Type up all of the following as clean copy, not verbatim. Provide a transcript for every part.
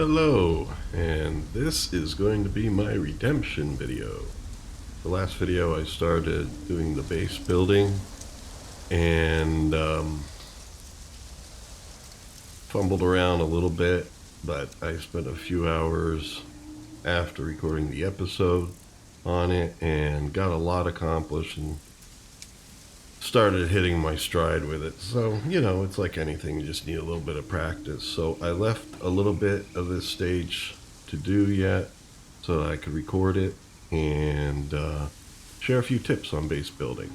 Hello, and this is going to be my redemption video. The last video I started doing the base building and fumbled around a little bit, but I spent a few hours after recording the episode on it and got a lot accomplished and started hitting my stride with it. So, it's like anything, you just need a little bit of practice. So I left a little bit of this stage to do yet so that I could record it and share a few tips on base building.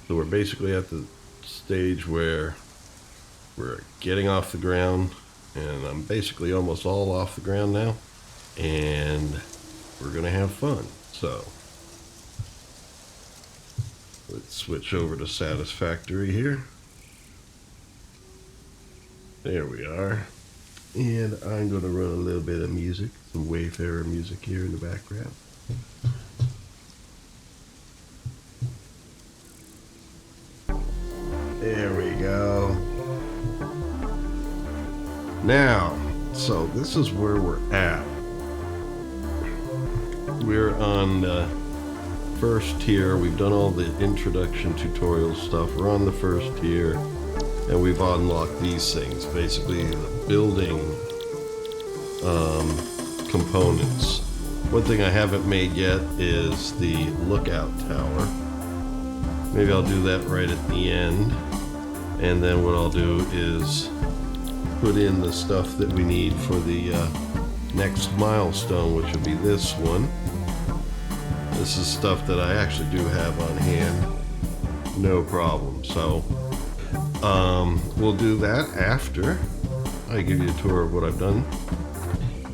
So we're basically at the stage where we're getting off the ground, and I'm basically almost all off the ground now, and we're gonna have fun. So let's switch over to Satisfactory here. There we are. And I'm going to run a little bit of music, some Wayfarer music here in the background. There we go. Now, so this is where we're at. We're on the first tier. We've done all the introduction tutorial stuff. We're on the first tier, and we've unlocked these things, basically the building components. One thing I haven't made yet is the lookout tower. Maybe I'll do that right at the end, and then what I'll do is put in the stuff that we need for the next milestone, which will be this one. This is stuff that I actually do have on hand, no problem. So we'll do that after I give you a tour of what I've done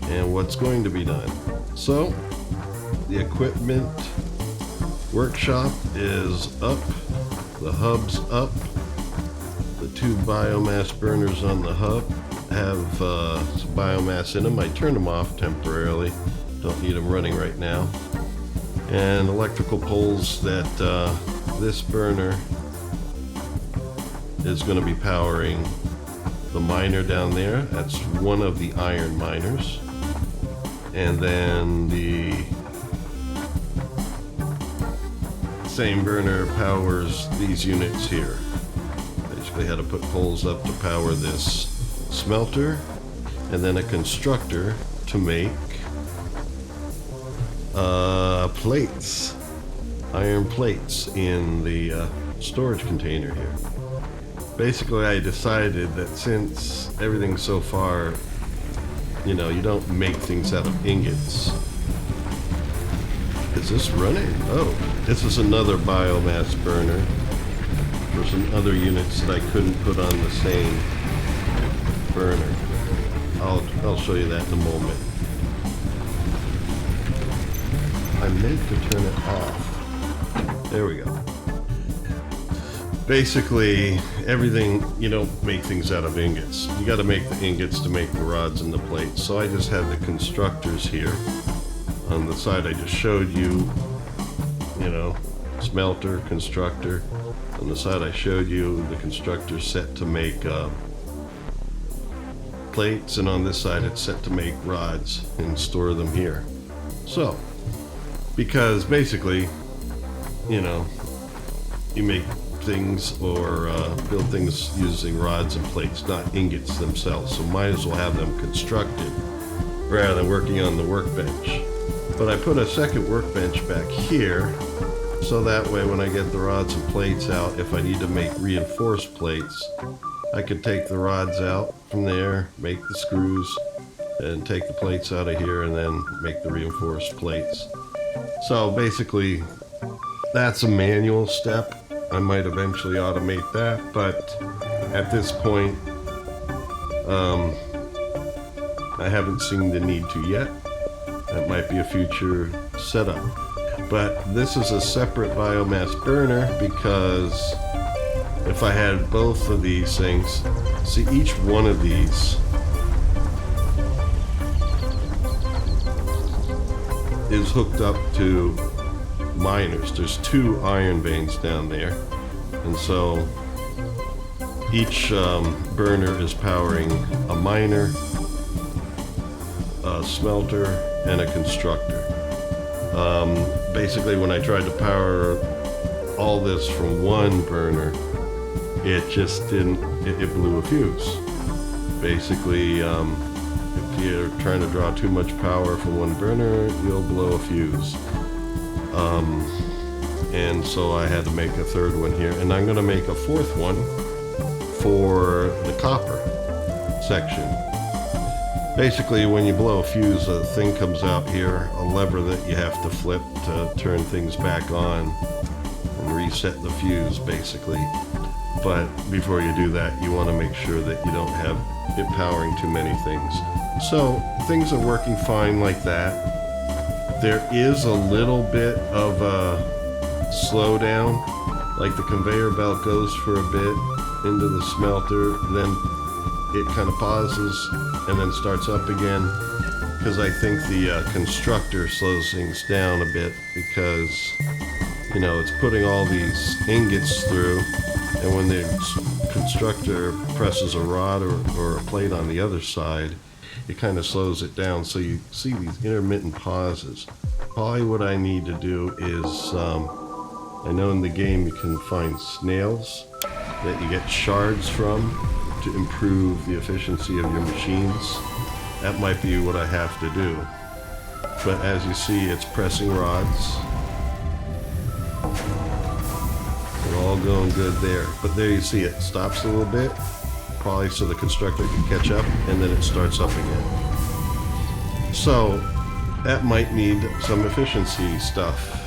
and what's going to be done. So the equipment workshop is up, the hub's up, the two biomass burners on the hub have some biomass in them. I turned them off temporarily, don't need them running right now. And electrical poles that this burner is going to be powering the miner down there. That's one of the iron miners. And then the same burner powers these units here. Basically had to put poles up to power this smelter, and then a constructor to make plates, iron plates in the storage container here. Basically, I decided that since everything so far, you don't make things out of ingots. Is this running? Oh, this is another biomass burner for some other units that I couldn't put on the same burner. I'll show you that in a moment. I meant to turn it off. There we go. Basically, everything, you don't make things out of ingots. You got to make the ingots to make the rods and the plates. So I just have the constructors here. On the side I just showed you, smelter, constructor. On the side I showed you the constructor set to make plates, and on this side it's set to make rods and store them here. So, because basically, you make things or build things using rods and plates, not ingots themselves. So might as well have them constructed rather than working on the workbench. But I put a second workbench back here, so that way when I get the rods and plates out, if I need to make reinforced plates, I could take the rods out from there, make the screws, and take the plates out of here, and then make the reinforced plates. So basically, that's a manual step. I might eventually automate that, but at this point, I haven't seen the need to yet. That might be a future setup. But this is a separate biomass burner because if I had both of these things, see, each one of these is hooked up to miners. There's two iron veins down there, and so each burner is powering a miner a smelter, and a constructor. Basically, when I tried to power all this from one burner, it just didn't, it blew a fuse. Basically, if you're trying to draw too much power from one burner, you'll blow a fuse. And so I had to make a third one here, and I'm going to make a fourth one for the copper section. Basically, when you blow a fuse, a thing comes out here, a lever that you have to flip to turn things back on and reset the fuse, basically. But before you do that, you want to make sure that you don't have it powering too many things. So things are working fine like that. There is a little bit of a slowdown, like the conveyor belt goes for a bit into the smelter, then it kind of pauses and then starts up again, because I think the constructor slows things down a bit, because it's putting all these ingots through, and when the constructor presses a rod or a plate on the other side, it kind of slows it down, so you see these intermittent pauses. Probably what I need to do is, I know in the game you can find snails that you get shards from to improve the efficiency of your machines. That might be what I have to do. But as you see, it's pressing rods. They're all going good there. But there you see it stops a little bit, probably so the constructor can catch up, and then it starts up again. So that might need some efficiency stuff.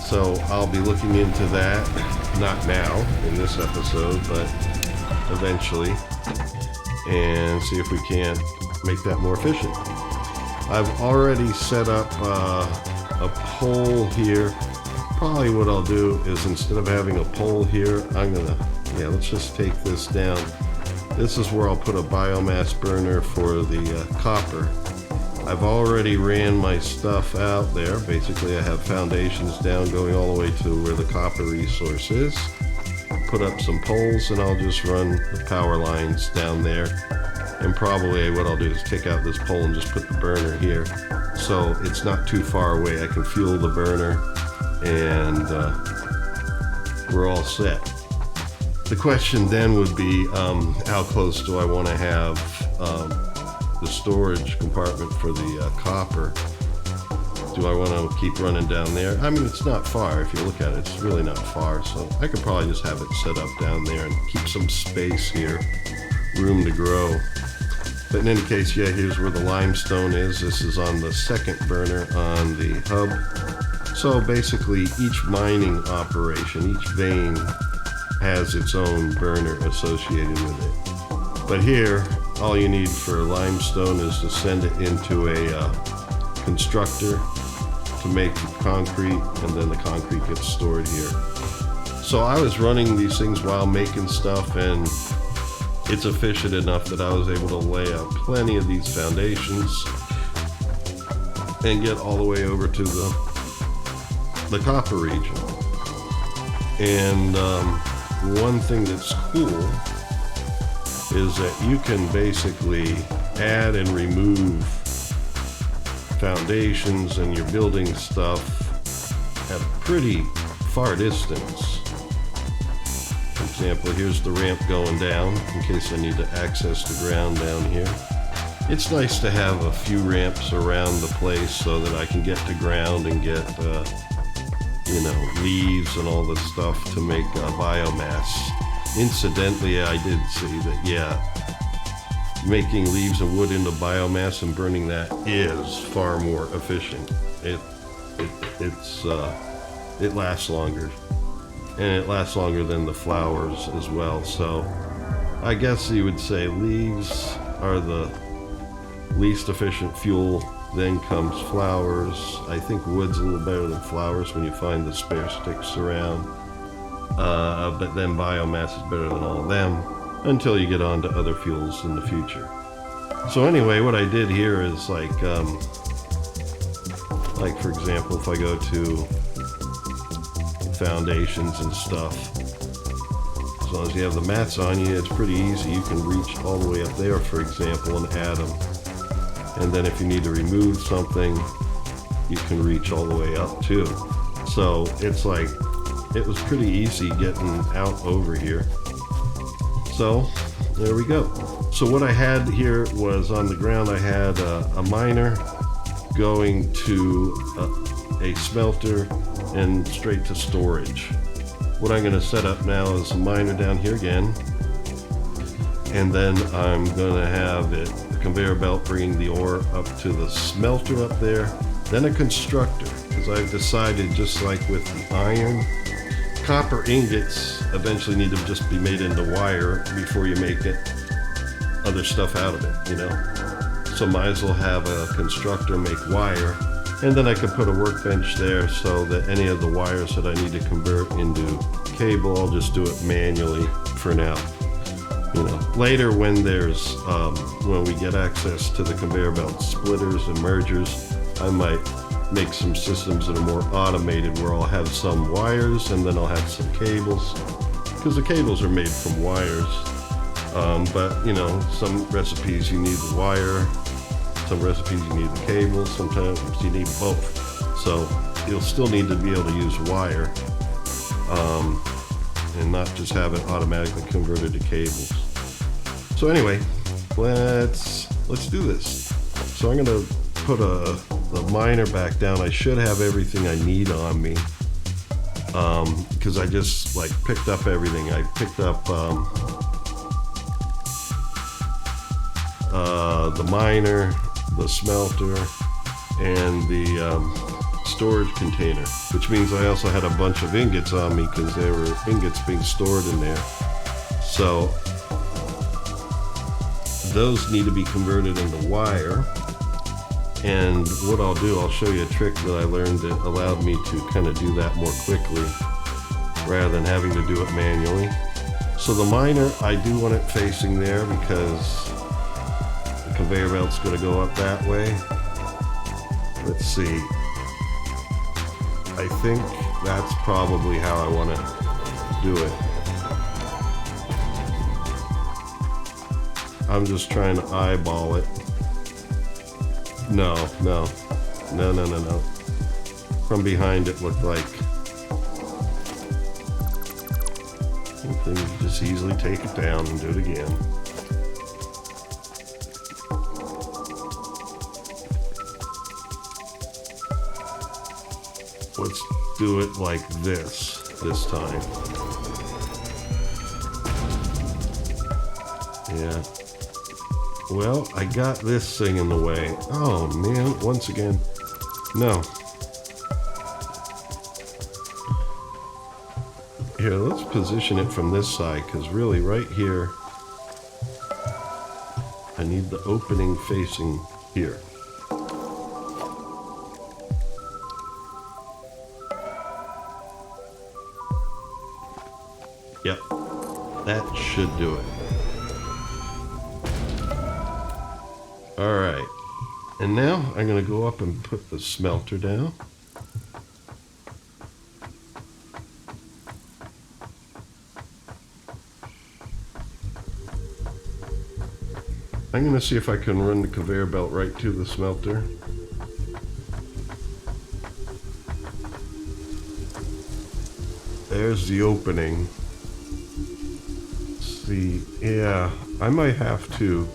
So I'll be looking into that, not now in this episode, but eventually, and see if we can't make that more efficient. I've already set up a pole here. Probably what I'll do is, instead of having a pole here, let's just take this down. This is where I'll put a biomass burner for the copper. I've already ran my stuff out there. Basically, I have foundations down going all the way to where the copper resource is. Put up some poles, and I'll just run the power lines down there. And probably what I'll do is take out this pole and just put the burner here, so it's not too far away. I can fuel the burner, and we're all set. The question then would be, how close do I want to have the storage compartment for the copper? Do I want to keep running down there? I mean, it's not far. If you look at it, it's really not far. So I could probably just have it set up down there and keep some space here, room to grow. But in any case, yeah, here's where the limestone is. This is on the second burner on the hub. So basically, each mining operation, each vein, has its own burner associated with it. But here, all you need for limestone is to send it into a constructor to make the concrete, and then the concrete gets stored here. So I was running these things while making stuff, and it's efficient enough that I was able to lay out plenty of these foundations and get all the way over to the copper region. And one thing that's cool is that you can basically add and remove foundations, and you're building stuff at a pretty far distance. For example, here's the ramp going down in case I need to access the ground down here. It's nice to have a few ramps around the place so that I can get to ground and get leaves and all this stuff to make biomass. Incidentally, I did see that, making leaves and wood into biomass and burning that is far more efficient. It lasts longer, and it lasts longer than the flowers as well. So I guess you would say leaves are the least efficient fuel. Then comes flowers. I think wood's a little better than flowers when you find the spare sticks around. But then biomass is better than all of them, until you get on to other fuels in the future. So anyway, what I did here is like for example, if I go to foundations and stuff, as long as you have the mats on you, it's pretty easy. You can reach all the way up there, for example, and add them. And then if you need to remove something, you can reach all the way up too. So it's like, it was pretty easy getting out over here. So there we go. So what I had here was on the ground, I had a miner going to a smelter and straight to storage. What I'm going to set up now is a miner down here again, and then I'm going to have the conveyor belt bringing the ore up to the smelter up there, then a constructor, because I've decided, just like with the iron, copper ingots eventually need to just be made into wire before you make it other stuff out of it, you know. So might as well have a constructor make wire, and then I can put a workbench there so that any of the wires that I need to convert into cable, I'll just do it manually for now. You know, later when there's when we get access to the conveyor belt splitters and mergers, I might make some systems that are more automated, where I'll have some wires and then I'll have some cables, because the cables are made from wires. But you know, some recipes you need the wire, some recipes you need the cable, sometimes you need both. So you'll still need to be able to use wire, and not just have it automatically converted to cables. So anyway, let's do this. So I'm gonna put the miner back down. I should have everything I need on me, because I just like picked up everything. I picked up the miner, the smelter, and the storage container, which means I also had a bunch of ingots on me, because there were ingots being stored in there. So those need to be converted into wire. And what I'll do, I'll show you a trick that I learned that allowed me to kind of do that more quickly rather than having to do it manually. So the miner, I do want it facing there because the conveyor belt's going to go up that way. Let's see. I think that's probably how I want to do it. I'm just trying to eyeball it. No. From behind it looked like something. You just easily take it down and do it again. Let's do it like this time. Yeah. Well, I got this thing in the way. Oh man, once again, no. Here, let's position it from this side, because really right here, I need the opening facing here. Yep, that should do it. All right, and now I'm going to go up and put the smelter down. I'm going to see if I can run the conveyor belt right to the smelter. There's the opening. See, yeah, I might have to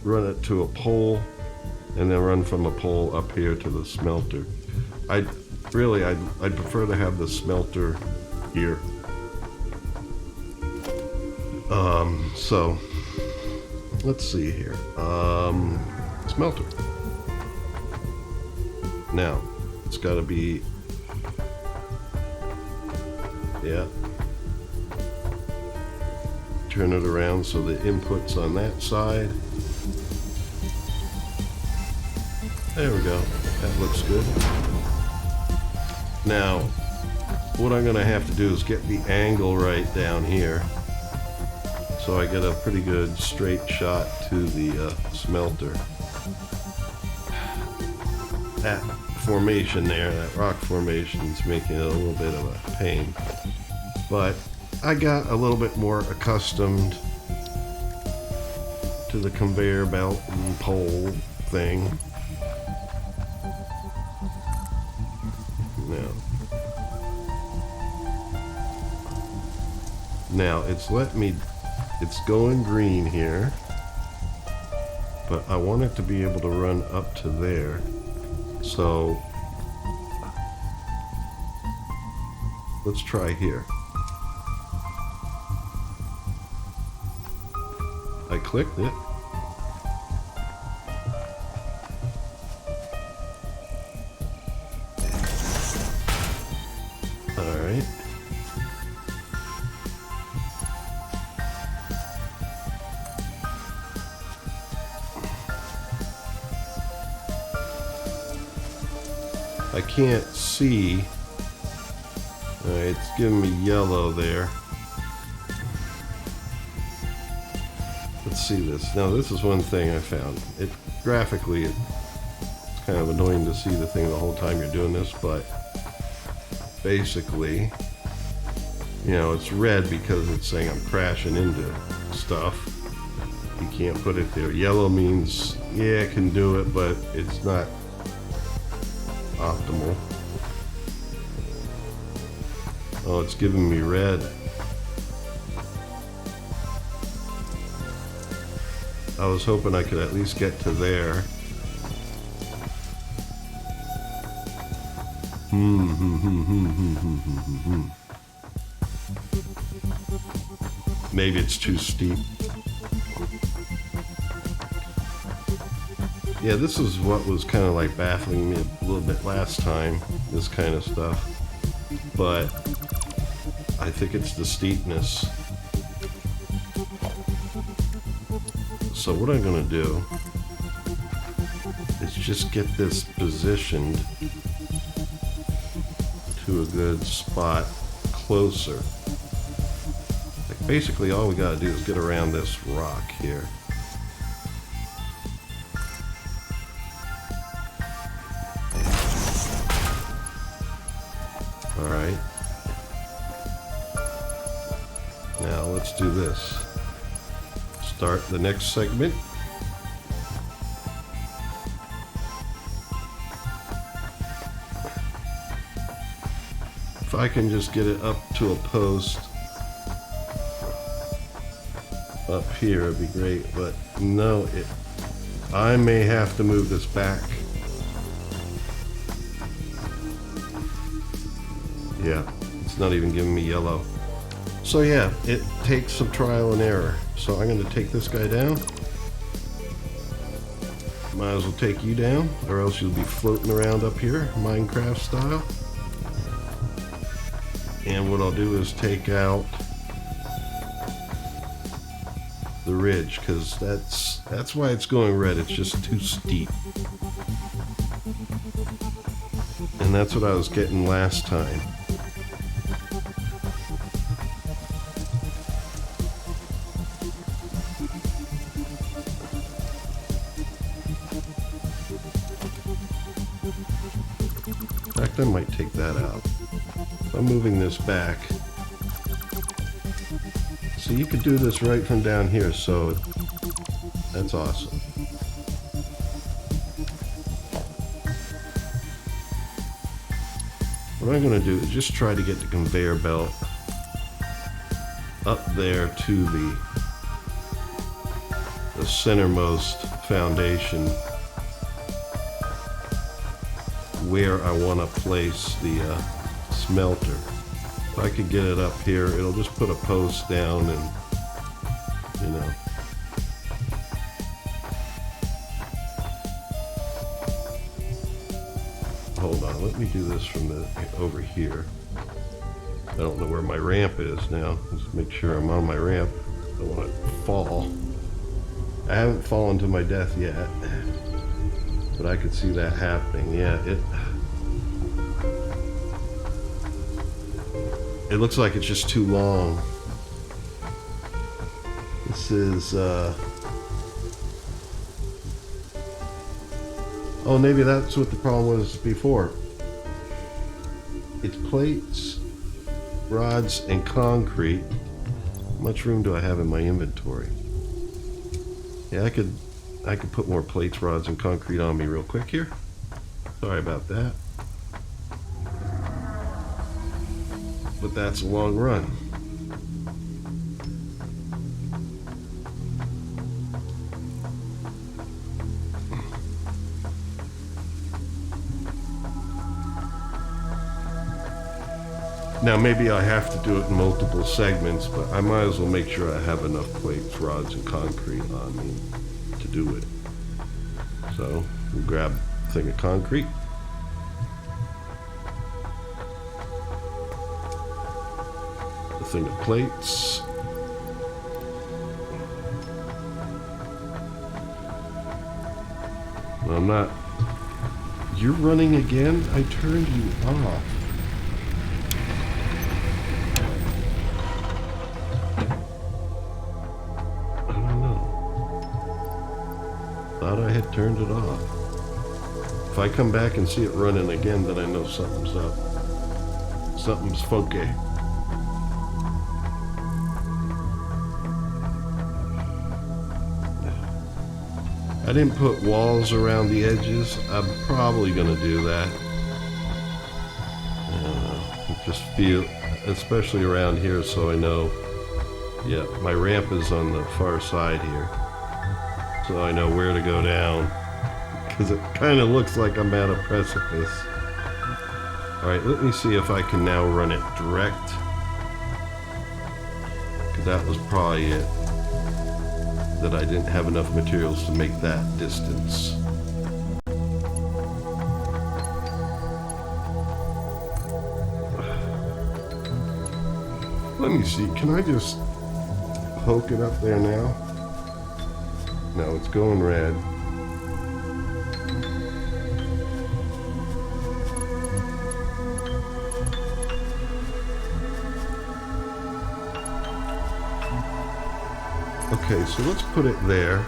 run it to a pole and then run from a pole up here to the smelter. I'd prefer to have the smelter here. So let's see here. Smelter. Now it's got to be, yeah. Turn it around so the input's on that side. There we go. That looks good. Now, what I'm going to have to do is get the angle right down here, so I get a pretty good straight shot to the smelter. That formation there, that rock formation, is making it a little bit of a pain. But I got a little bit more accustomed to the conveyor belt and pole thing. Now it's going green here, but I want it to be able to run up to there. So let's try here. I clicked it. All right. I can't see. All right, it's giving me yellow there. Let's see this. Now this is one thing I found. Graphically, it's kind of annoying to see the thing the whole time you're doing this, but basically, you know, it's red because it's saying I'm crashing into stuff. You can't put it there. Yellow means, yeah, it can do it, but it's not optimal. Oh, it's giving me red. I was hoping I could at least get to there. Maybe it's too steep. Yeah, this is what was kind of like baffling me a little bit last time, this kind of stuff. But I think it's the steepness. So what I'm going to do is just get this positioned to a good spot closer. Like basically all we got to do is get around this rock here. Alright. Now let's do this. Start the next segment. If I can just get it up to a post up here, it'd be great, but no, I may have to move this back. Yeah, it's not even giving me yellow. So yeah, it takes some trial and error. So I'm going to take this guy down. Might as well take you down, or else you'll be floating around up here, Minecraft style. And what I'll do is take out the ridge, because that's why it's going red. It's just too steep. And that's what I was getting last time. In fact, I might take that out. I'm moving this back. So you could do this right from down here, so that's awesome. What I'm going to do is just try to get the conveyor belt up there to the centermost foundation where I want to place the smelter. If I could get it up here, it'll just put a post down and, you know. Hold on, let me do this from over here. I don't know where my ramp is now. Let's make sure I'm on my ramp. I don't want to fall. I haven't fallen to my death yet, but I could see that happening. Yeah, it looks like it's just too long. This is, oh, maybe that's what the problem was before. It's plates, rods, and concrete. How much room do I have in my inventory? Yeah, I could put more plates, rods, and concrete on me real quick here. Sorry about that. But that's a long run. Now maybe I have to do it in multiple segments, but I might as well make sure I have enough plates, rods, and concrete on me to do it. So we'll grab a thing of concrete. A thing of plates. No, I'm not. You're running again? I turned you off. Thought I had turned it off. If I come back and see it running again, then I know something's up. Something's funky. I didn't put walls around the edges. I'm probably gonna do that. Just feel, especially around here, so I know. Yeah, my ramp is on the far side here. So I know where to go down, because it kind of looks like I'm at a precipice. Alright, let me see if I can now run it direct, because that was probably it, that I didn't have enough materials to make that distance. Let me see, can I just poke it up there now? No, it's going red. Okay, so let's put it there.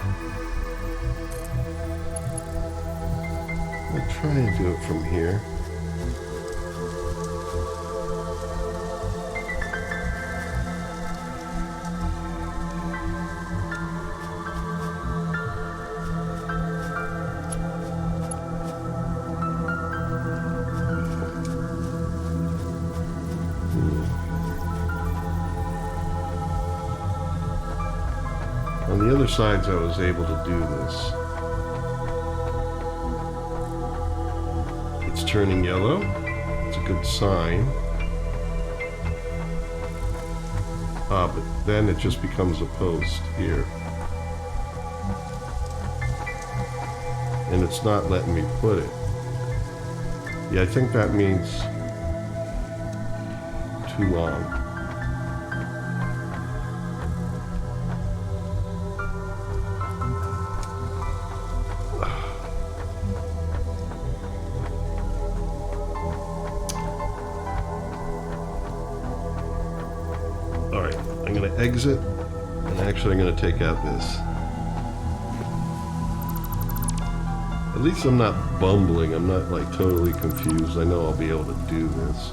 I'll try and do it from here. On the other sides, I was able to do this. It's turning yellow. It's a good sign. But then it just becomes a post here. And it's not letting me put it. Yeah, I think that means too long. Alright, I'm going to exit, and actually I'm going to take out this. At least I'm not bumbling, I'm not like totally confused. I know I'll be able to do this.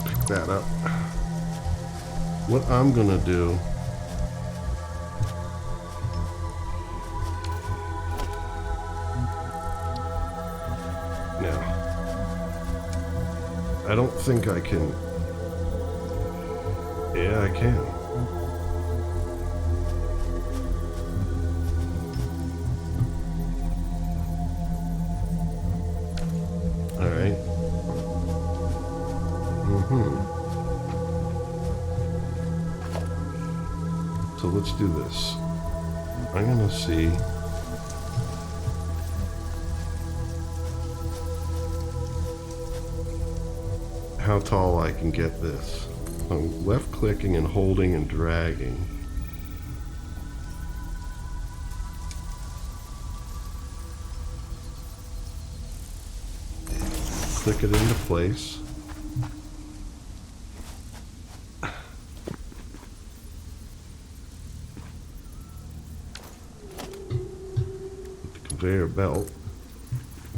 Pick that up. What I'm going to do now, I don't think I can. Yeah, I can. All right. So let's do this. I'm gonna see. How tall I can get this. I'm left clicking and holding and dragging. Click it into place. With the conveyor belt,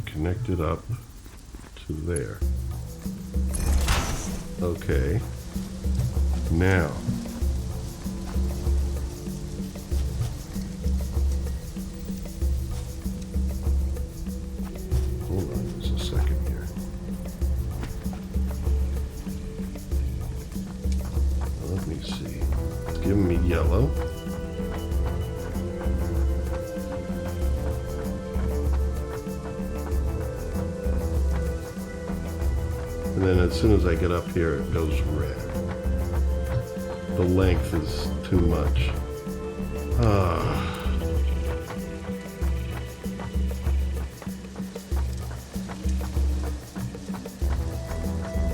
connect it up to there. Okay, now me see. It's giving me yellow. And then as soon as I get up here, it goes red. The length is too much.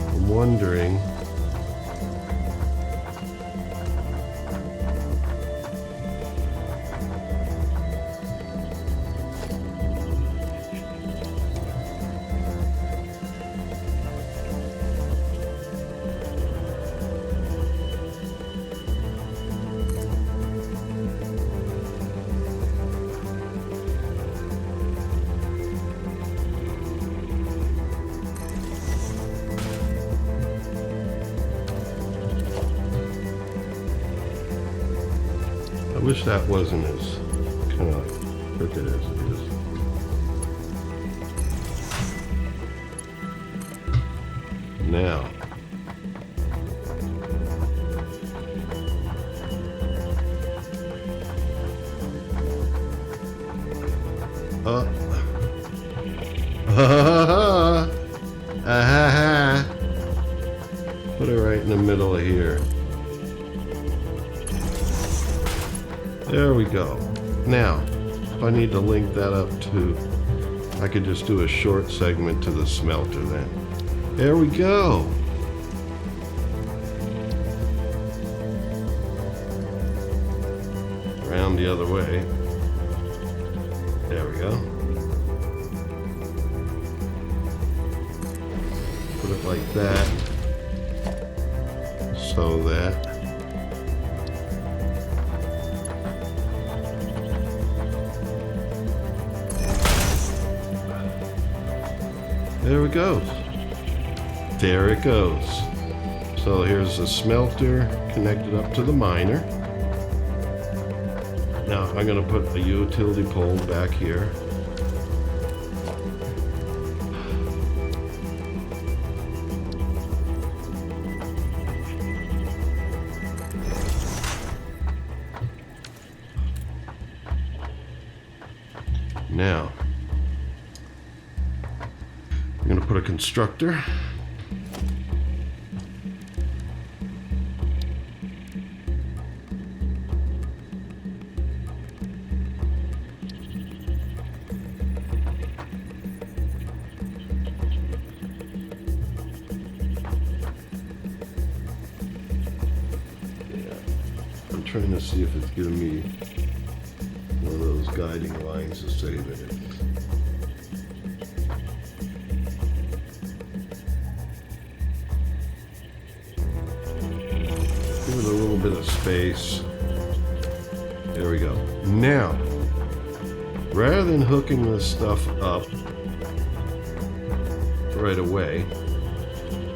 I'm wondering. I wish that wasn't as kind of crooked as it is. Now, put it right in the middle of here. There we go. Now, if I need to link that up to, I could just do a short segment to the smelter then. There we go. Around the other way. There we go. Put it like that. So that. There it goes. There it goes. So here's the smelter connected up to the miner. Now I'm going to put a utility pole back here. Now I'm going to put a constructor. I'm trying to see if it's giving me one of those guiding lines to say that it's give it a little bit of space. There we go. Now, rather than hooking this stuff up right away,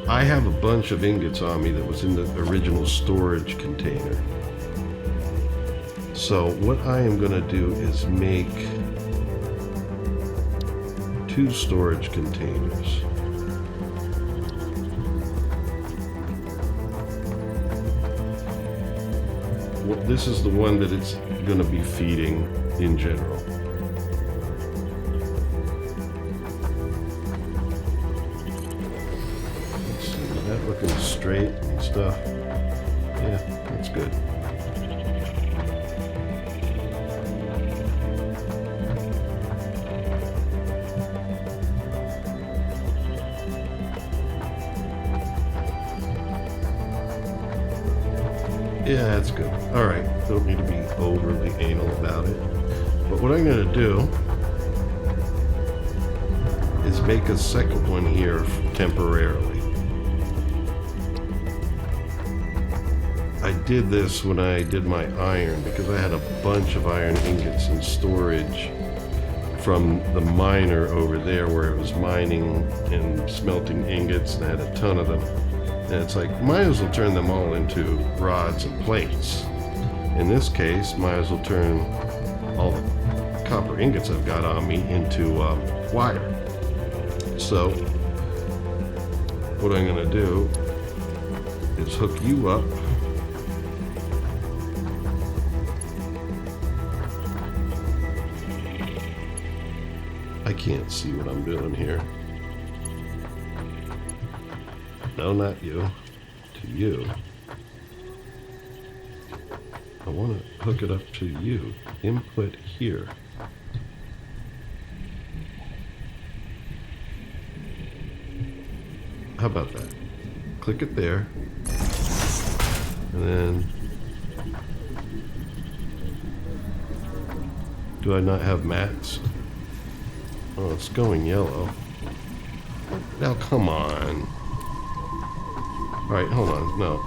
I have a bunch of ingots on me that was in the original storage container. So what I am going to do is make 2 storage containers. Well, this is the one that it's going to be feeding in general. Let's see, is that looking straight and stuff? Yeah, that's good. Yeah, that's good. All right, don't need to be overly anal about it. But what I'm going to do is make a second one here temporarily. I did this when I did my iron because I had a bunch of iron ingots in storage from the miner over there where it was mining and smelting ingots, and I had a ton of them. And it's like, might as well turn them all into rods and plates. In this case, might as well turn all the copper ingots I've got on me into wire. So, what I'm going to do is hook you up I can't see what I'm doing here. No, not you. To you. I want to hook it up to you. Input here. How about that? Click it there. And then... do I not have mats? Oh, it's going yellow. Now, come on. Alright, hold on. No.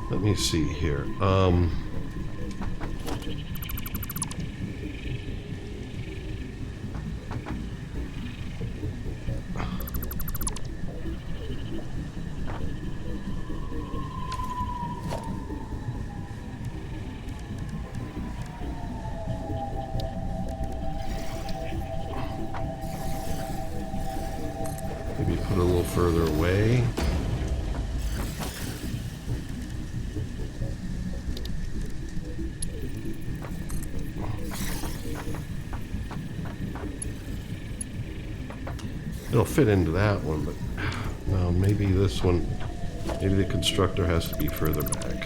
Let me see here. Maybe put it a little further away. It'll fit into that one, but no, maybe this one, maybe the constructor has to be further back.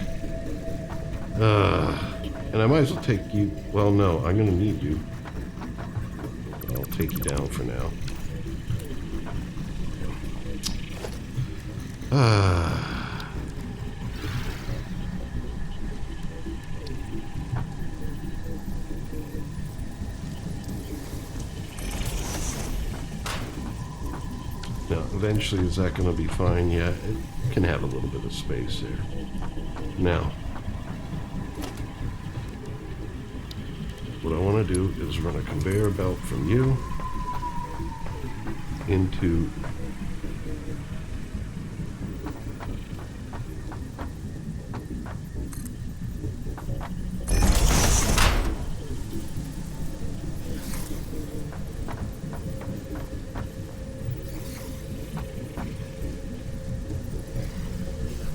And I might as well take you, well, no, I'm going to need you. I'll take you down for now. Now, eventually, is that going to be fine? Yeah, it can have a little bit of space there. Now, what I want to do is run a conveyor belt from you into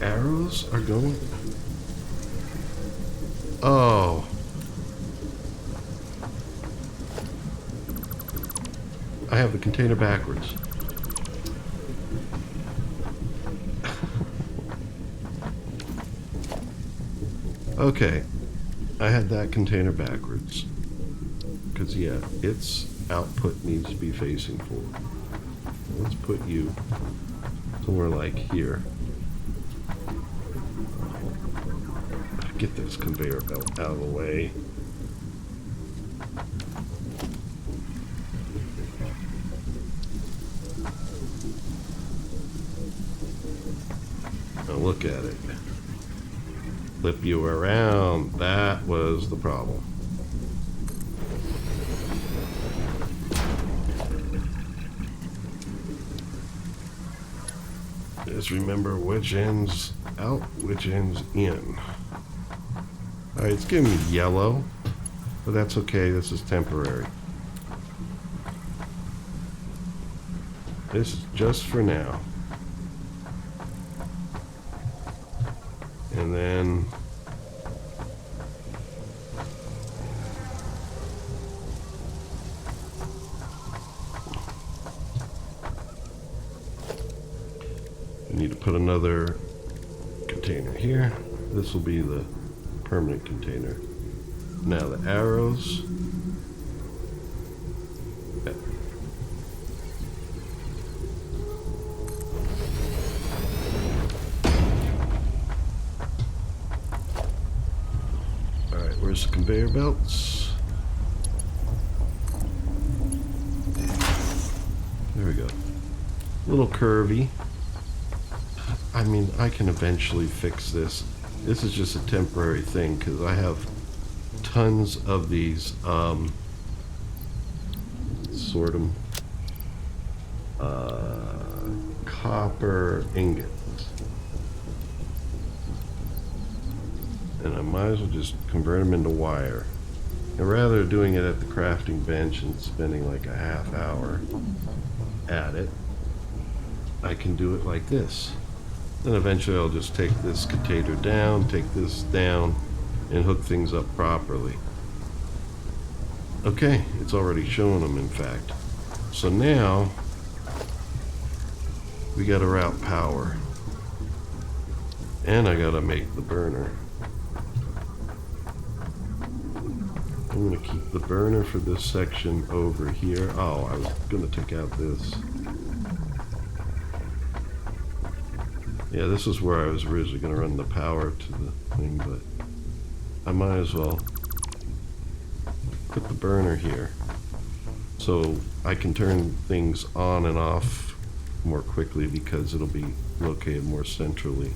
arrows are going. Oh. I have the container backwards. Okay. I had that container backwards. Because, yeah, its output needs to be facing forward. Let's put you somewhere like here. Get this conveyor belt out of the way. Now look at it. Flip you around. That was the problem. Just remember which end's out, which end's in. Alright, it's giving me yellow, but that's okay, this is temporary. This is just for now. And then I need to put another container here. This will be the permanent container. Now the arrows. Alright, where's the conveyor belts? There we go. A little curvy. I mean, I can eventually fix this. This is just a temporary thing because I have tons of these sort of copper ingots, and I might as well just convert them into wire. And rather than doing it at the crafting bench and spending like a half hour at it, I can do it like this. Then eventually I'll just take this container down, take this down, and hook things up properly. Okay, it's already showing them, in fact. So now we got to route power, and I got to make the burner. I'm going to keep the burner for this section over here. Oh, I was going to take out this. Yeah, this is where I was originally going to run the power to the thing, but I might as well put the burner here so I can turn things on and off more quickly because it'll be located more centrally.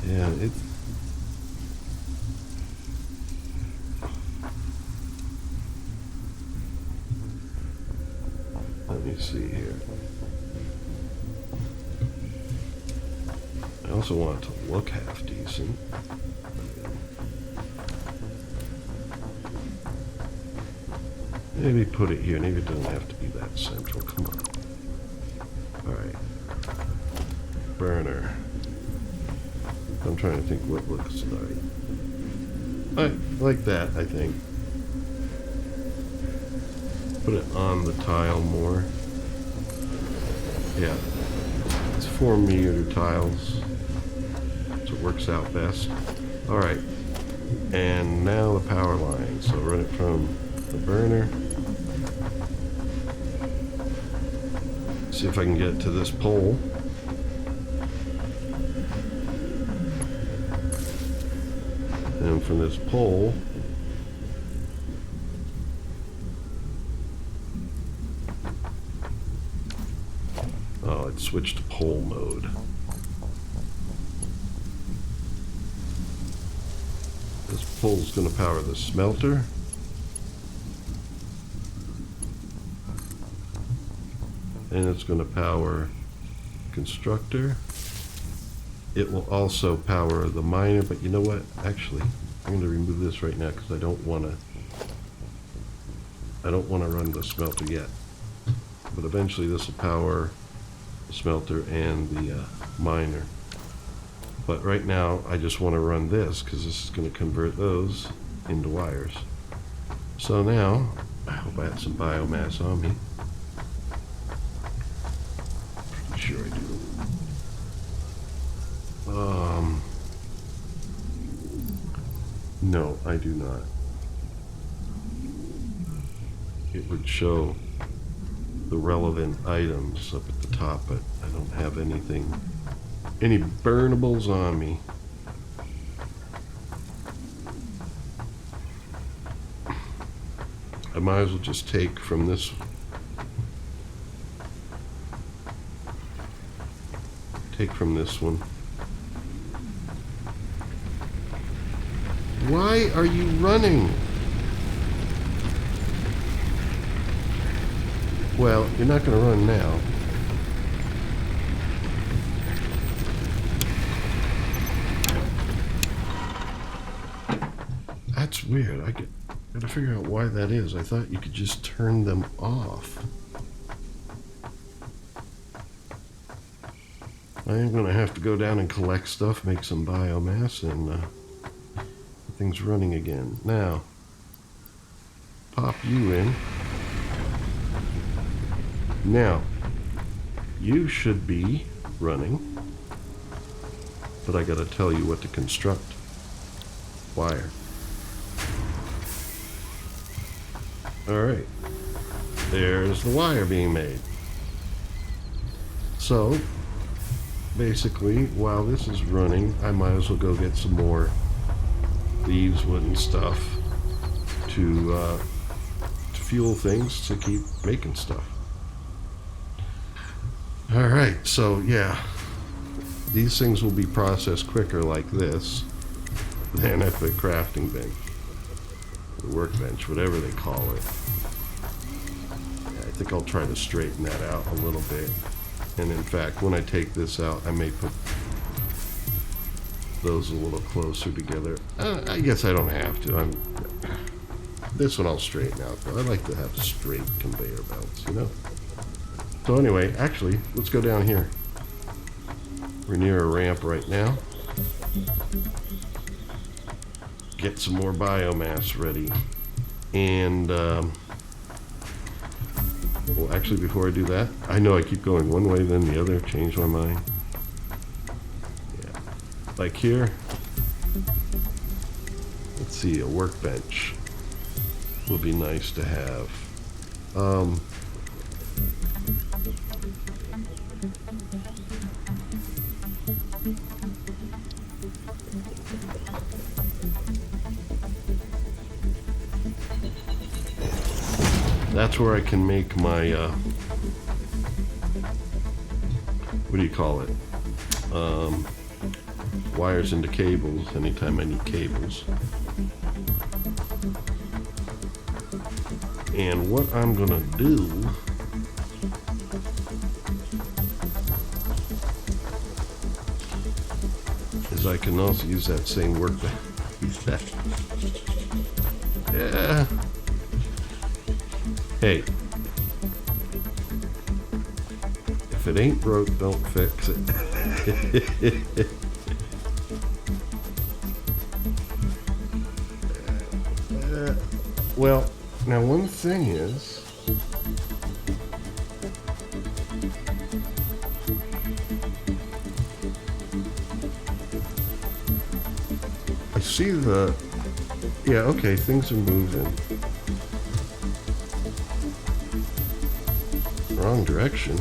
Yeah, let me see here. I also want it to look half decent. Maybe put it here. Maybe it doesn't have to be that central. Come on. Alright. Burner. I'm trying to think what looks like. I like that, I think. Put it on the tile more. Yeah. It's 4mm tiles. So it works out best. Alright. And now the power line. So run it from the burner. See if I can get to this pole. And from this pole, oh, it switched to pole mode. This pole's going to power the smelter. And it's going to power constructor. It will also power the miner, but you know what? Actually, I'm going to remove this right now because I don't want to run the smelter yet. But eventually this will power the smelter and the miner. But right now I just want to run this because this is going to convert those into wires. So now, I hope I have some biomass on me. Pretty sure I do. No, I do not. It would show the relevant items up at the top, but I don't have any burnables on me. I might as well just take from this. Take from this one. Why are you running? Well, you're not going to run now. That's weird. I gotta figure out why that is. I thought you could just turn them off. I am going to have to go down and collect stuff, make some biomass, and things running again. Now, pop you in. Now, you should be running, but I gotta tell you what to construct. Wire. Alright, there's the wire being made. So, basically, while this is running, I might as well go get some more leaves, wood, and stuff to fuel things to keep making stuff. Alright, so yeah, these things will be processed quicker like this than at the crafting bench, the workbench, whatever they call it. Yeah, I think I'll try to straighten that out a little bit. And in fact, when I take this out, I may put those a little closer together. I guess I don't have to. This one I'll straighten out, though. I like to have straight conveyor belts, you know? So anyway, actually, let's go down here. We're near a ramp right now. Get some more biomass ready. And, well, actually, before I do that, I know I keep going one way, then the other, change my mind. Yeah. Like here, let's see, a workbench would be nice to have. That's where I can make my, what do you call it? Wires into cables anytime I need cables. And what I'm gonna do is I can also use that same workbench. Yeah. Hey, if it ain't broke, don't fix it. Well, now one thing is, I see the, yeah, okay, things are moving. Wrong direction.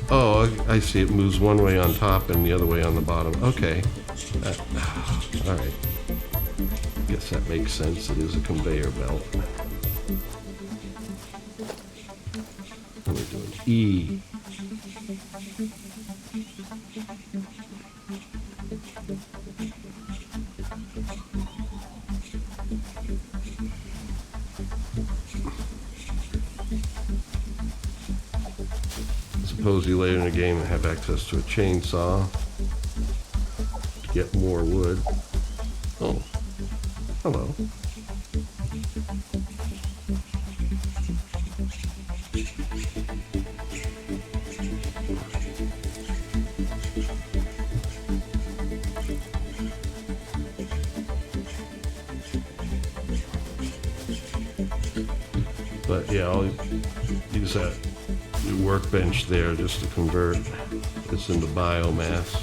Oh, I see. It moves one way on top and the other way on the bottom. Okay. All right. Guess that makes sense. It is a conveyor belt. Let me do an E. Suppose you later in the game have access to a chainsaw to get more wood. Oh, hello. But yeah, I'll use that new workbench there just to convert this into biomass.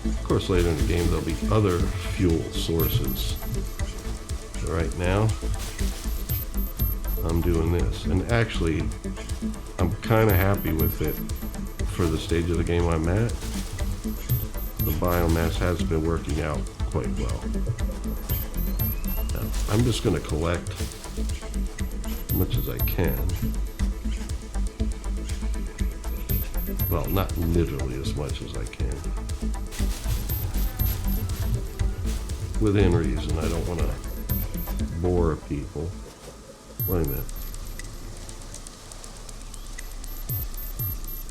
Of course, later in the game there'll be other fuel sources. But right now, I'm doing this. And actually, I'm kind of happy with it for the stage of the game I'm at. The biomass has been working out quite well. Now, I'm just going to collect as much as I can. Well, not literally as much as I can. Within reason. I don't want to bore people. Wait a minute.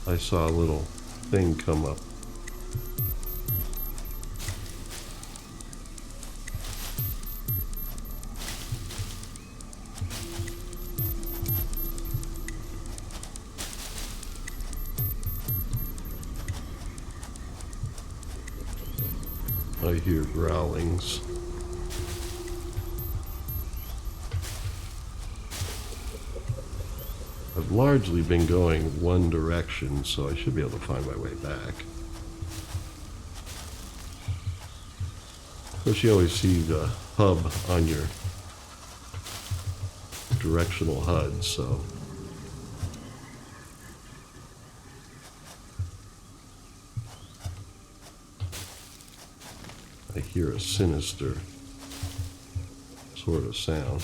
I saw a little thing come up. I hear growlings. I've largely been going one direction, so I should be able to find my way back. Of course, you always see the hub on your directional HUD, so. I hear a sinister sort of sound.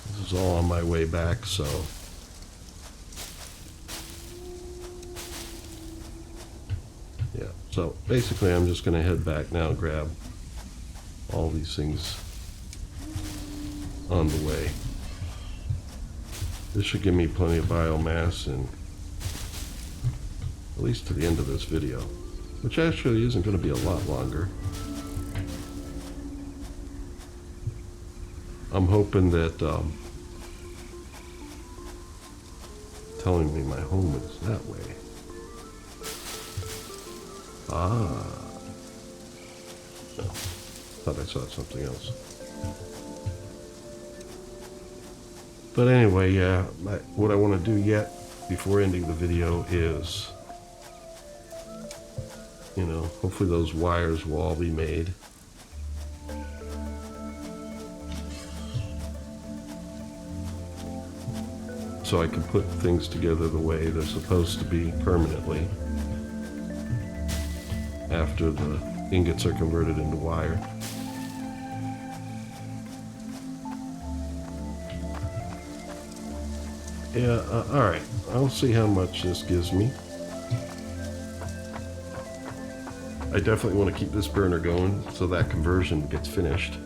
This is all on my way back, so So basically I'm just going to head back now and grab all these things on the way. This should give me plenty of biomass, and at least to the end of this video, which actually isn't going to be a lot longer. I'm hoping that telling me my home is that way. Ah. Oh, thought I saw something else. But anyway, yeah, what I want to do yet before ending the video is, you know, hopefully those wires will all be made. So I can put things together the way they're supposed to be permanently after the ingots are converted into wire. Yeah, alright. I'll see how much this gives me. I definitely want to keep this burner going so that conversion gets finished.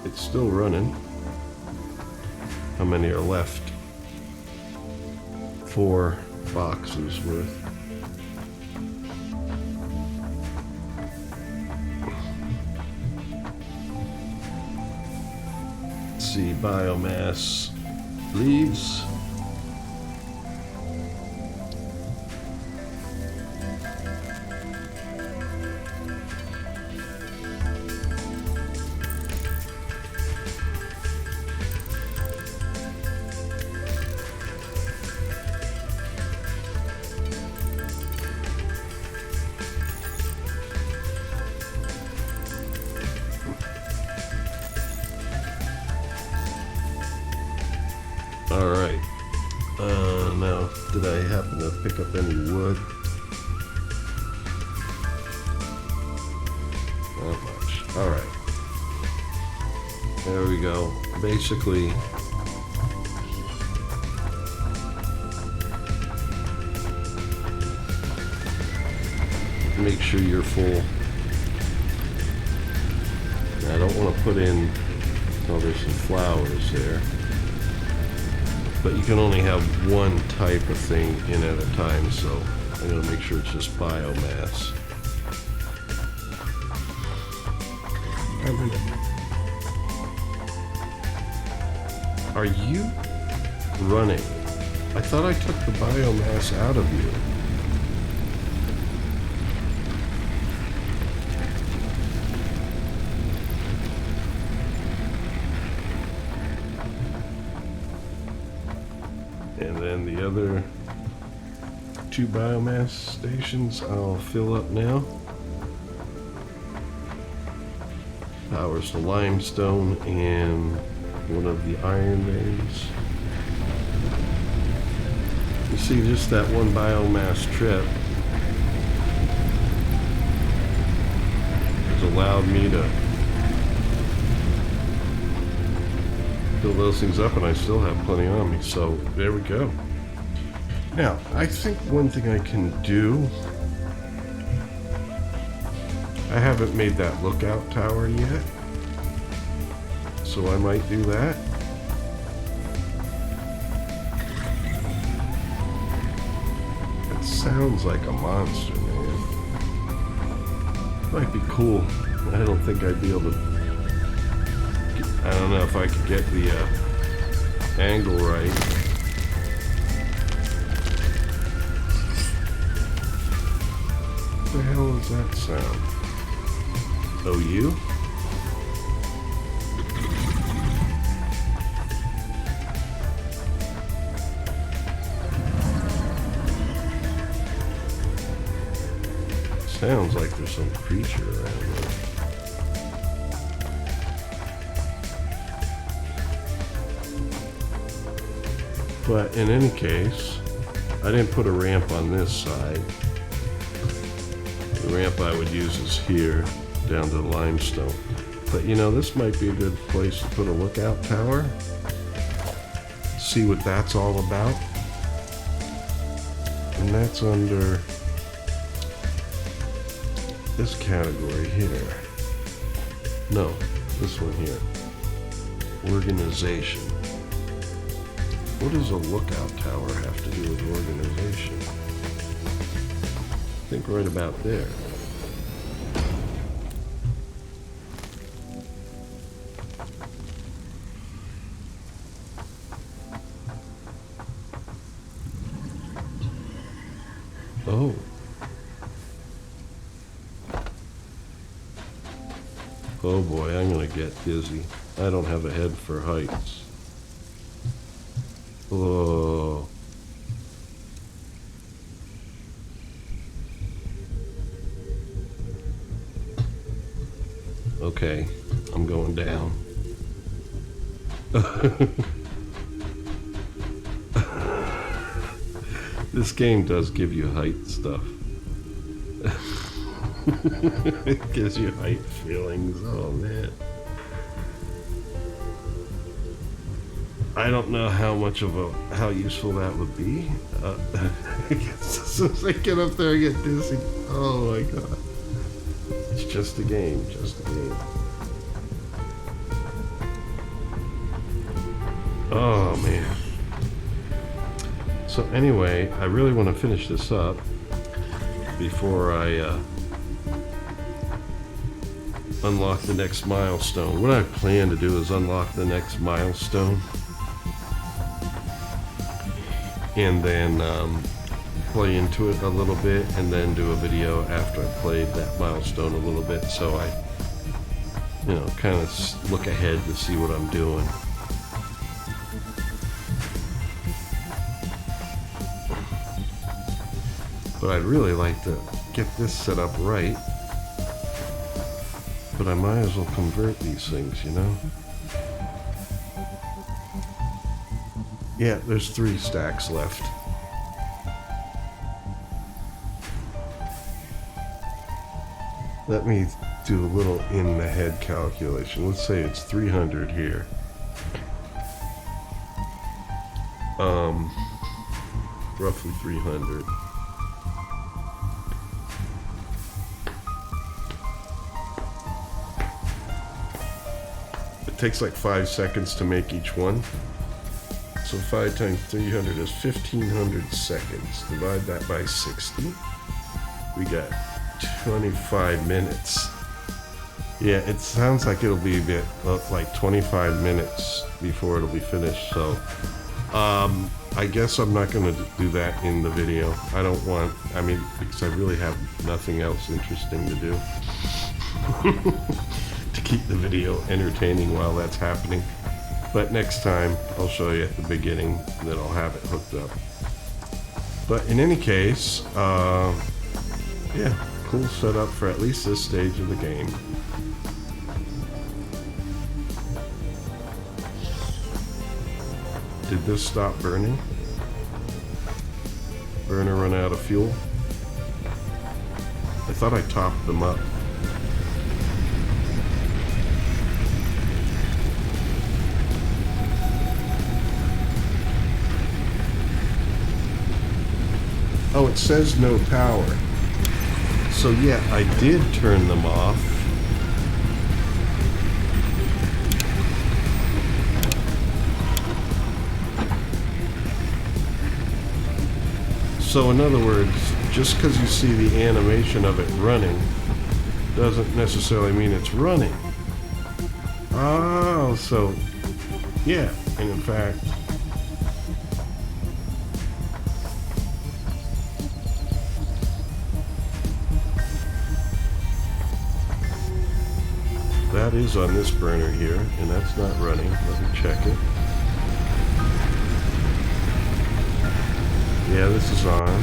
It's still running. How many are left? 4 boxes worth. Let's see, biomass leaves. Alright, now, did I happen to pick up any wood? Not much. Alright. There we go. Basically, make sure you're full. I don't want to put in, oh, there's some flowers there. But you can only have one type of thing in at a time, so I'm going to make sure it's just biomass. Are you running? I thought I took the biomass out of you. And then the other 2 biomass stations I'll fill up now. Powers the limestone and one of the iron veins. You see, just that one biomass trip has allowed me to fill those things up, and I still have plenty on me, so there we go. Now, I think one thing I can do, I haven't made that lookout tower yet, so I might do that. It sounds like a monster, man. Might be cool. I don't think I'd be able to, I don't know if I could get the angle right. What the hell is that sound? Oh, you? Sounds like there's some creature around there. But in any case, I didn't put a ramp on this side. The ramp I would use is here, down to the limestone. But you know, this might be a good place to put a lookout tower. See what that's all about. And that's under this category here. No, this one here. Organization. What does a lookout tower have to do with organization? I think right about there. Oh. Oh boy, I'm gonna get dizzy. I don't have a head for heights. Oh. Okay, I'm going down. This game does give you height stuff. It gives you height feelings. Oh man. I don't know how useful that would be. As soon as I get up there, I get dizzy. Oh my god. It's just a game, just a game. Oh man. So anyway, I really want to finish this up before I unlock the next milestone. What I plan to do is unlock the next milestone and then play into it a little bit and then do a video after I played that milestone a little bit, so I, you know, kind of look ahead to see what I'm doing. But I'd really like to get this set up right. But I might as well convert these things, you know? Yeah, there's 3 stacks left. Let me do a little in the head calculation. Let's say it's 300 here. Roughly 300. It takes like 5 seconds to make each one. So 5 times 300 is 1500 seconds. Divide that by 60. We got 25 minutes. Yeah, it sounds like it'll be a bit like 25 minutes before it'll be finished. So I guess I'm not going to do that in the video. I don't want, I mean, because I really have nothing else interesting to do. To keep the video entertaining while that's happening. But next time I'll show you at the beginning that I'll have it hooked up. But in any case, yeah, cool setup for at least this stage of the game. Did this stop burning? Burner run out of fuel? I thought I topped them up. Oh, it says no power. So yeah, I did turn them off. So in other words, just because you see the animation of it running doesn't necessarily mean it's running. Oh, so yeah, and in fact, that is on this burner here, and that's not running. Let me check it. Yeah, this is on.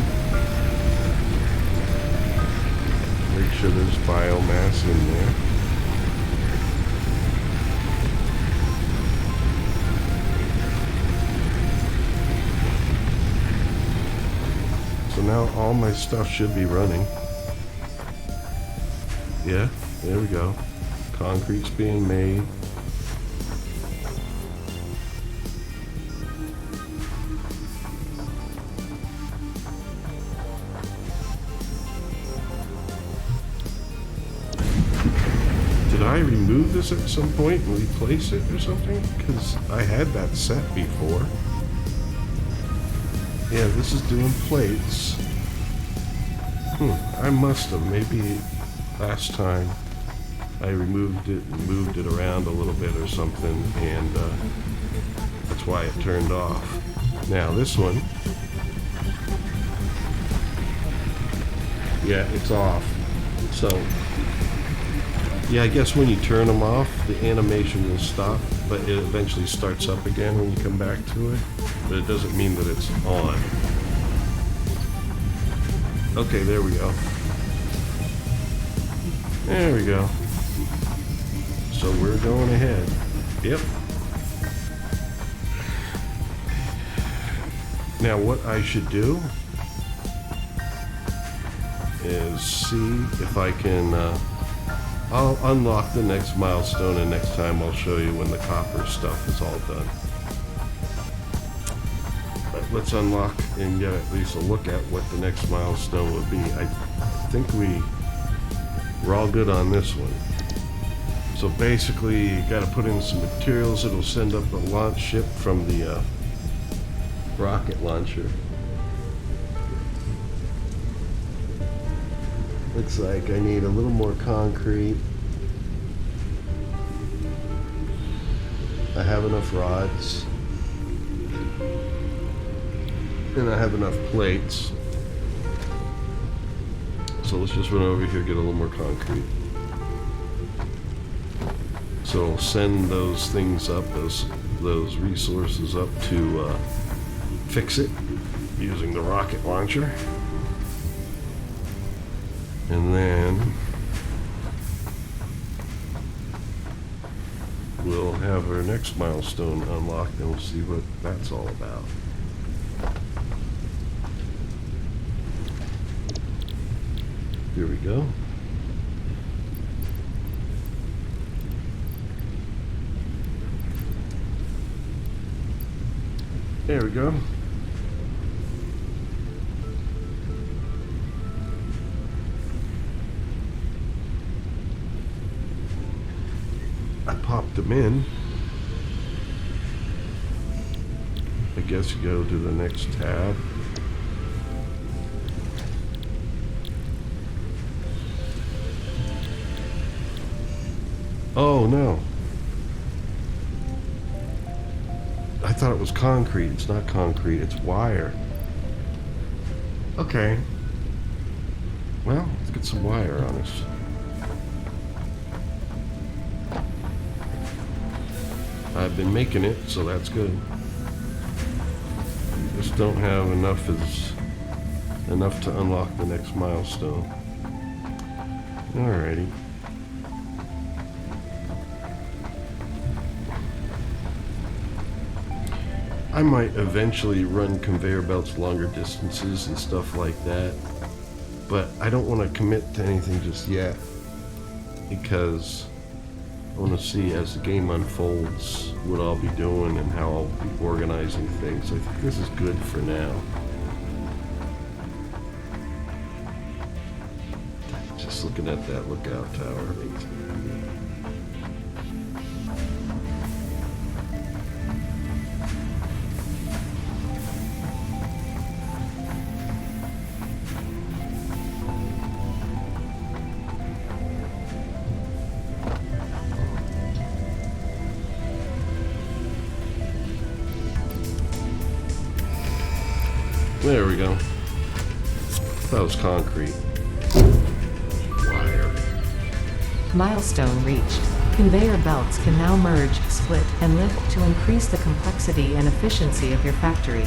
Make sure there's biomass in there. So now all my stuff should be running. Yeah, there we go. concrete's being made. Did I remove this at some point and replace it or something? Because I had that set before. Yeah, this is doing plates. I must have. Maybe last time I removed it and moved it around a little bit or something, and that's why it turned off. Now this one, yeah, it's off. So yeah, I guess when you turn them off, the animation will stop, but it eventually starts up again when you come back to it. But it doesn't mean that it's on. Okay, there we go. There we go. So we're going ahead. Yep. Now what I should do is see if I can, I'll unlock the next milestone, and next time I'll show you when the copper stuff is all done. But let's unlock and get at least a look at what the next milestone would be. I think we're all good on this one. So basically, you got to put in some materials. It'll send up a launch ship from the rocket launcher. Looks like I need a little more concrete. I have enough rods. And I have enough plates. So let's just run over here and get a little more concrete. So I'll send those things up, those resources up to fix it using the rocket launcher. And then we'll have our next milestone unlocked, and we'll see what that's all about. Here we go. There we go. I popped them in. I guess you go to the next tab. Oh no. I thought it was concrete. It's not concrete, it's wire. Okay. Well, let's get some wire on us. I've been making it, so that's good. Just don't have enough to unlock the next milestone. Alrighty. I might eventually run conveyor belts longer distances and stuff like that, but I don't want to commit to anything just yet, because I want to see as the game unfolds what I'll be doing and how I'll be organizing things. I think this is good for now. Just looking at that lookout tower makes me happy. There we go. That was concrete. Wire. Milestone reached. Conveyor belts can now merge, split, and lift to increase the complexity and efficiency of your factory.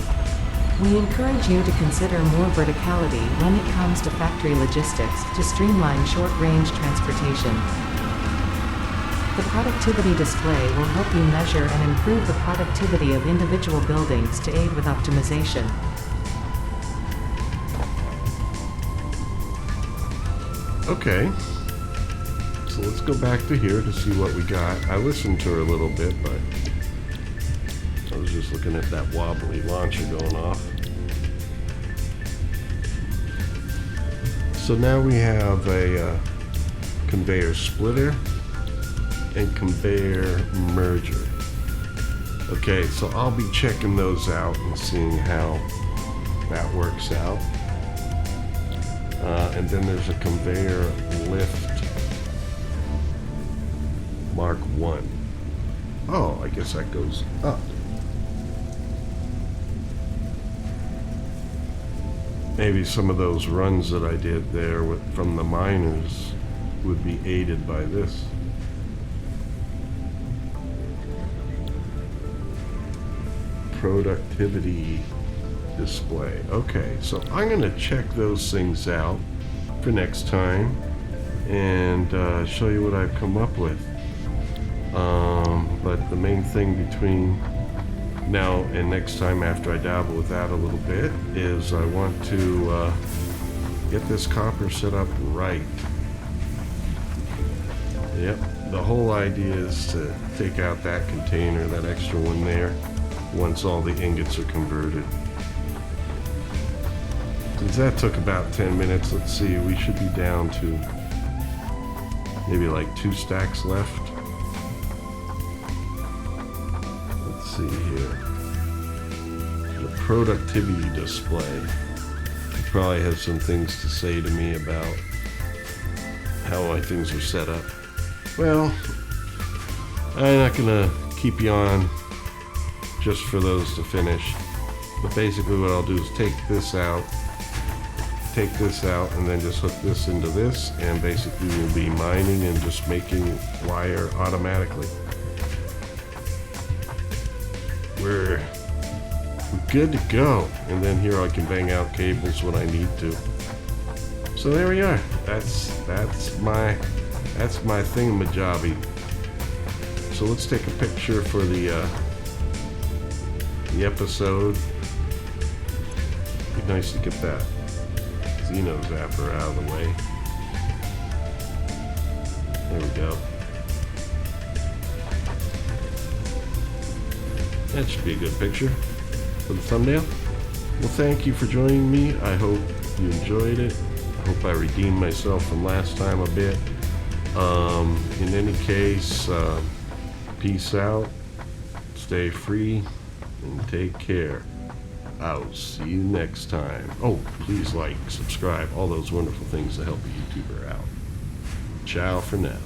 We encourage you to consider more verticality when it comes to factory logistics to streamline short-range transportation. The productivity display will help you measure and improve the productivity of individual buildings to aid with optimization. Okay. So let's go back to here to see what we got. I listened to her a little bit, but I was just looking at that wobbly launcher going off. So now we have a conveyor splitter and conveyor merger. Okay, so I'll be checking those out and seeing how that works out. And then there's a conveyor lift Mark 1. Oh, I guess that goes up. Maybe some of those runs that I did there from the miners would be aided by this. Productivity display. Okay, so I'm going to check those things out for next time and show you what I've come up with. But the main thing between now and next time, after I dabble with that a little bit, is I want to get this copper set up right. Yep, the whole idea is to take out that container, that extra one there, once all the ingots are converted. Since that took about 10 minutes, let's see, we should be down to maybe like 2 stacks left. Let's see here. The productivity display probably has some things to say to me about how my things are set up. Well, I'm not gonna keep you on just for those to finish, but basically what I'll do is take this out, and then just hook this into this, and basically we'll be mining and just making wire automatically. We're good to go. And then here I can bang out cables when I need to. So there we are. That's my thingamajobby. So let's take a picture for the episode. Be nice to get that Xeno zapper out of the way. There we go. That should be a good picture for the thumbnail. Well, thank you for joining me. I hope you enjoyed it. I hope I redeemed myself from last time a bit. In any case, peace out, stay free, and take care. I'll see you next time. Oh, please like, subscribe, all those wonderful things that help a YouTuber out. Ciao for now.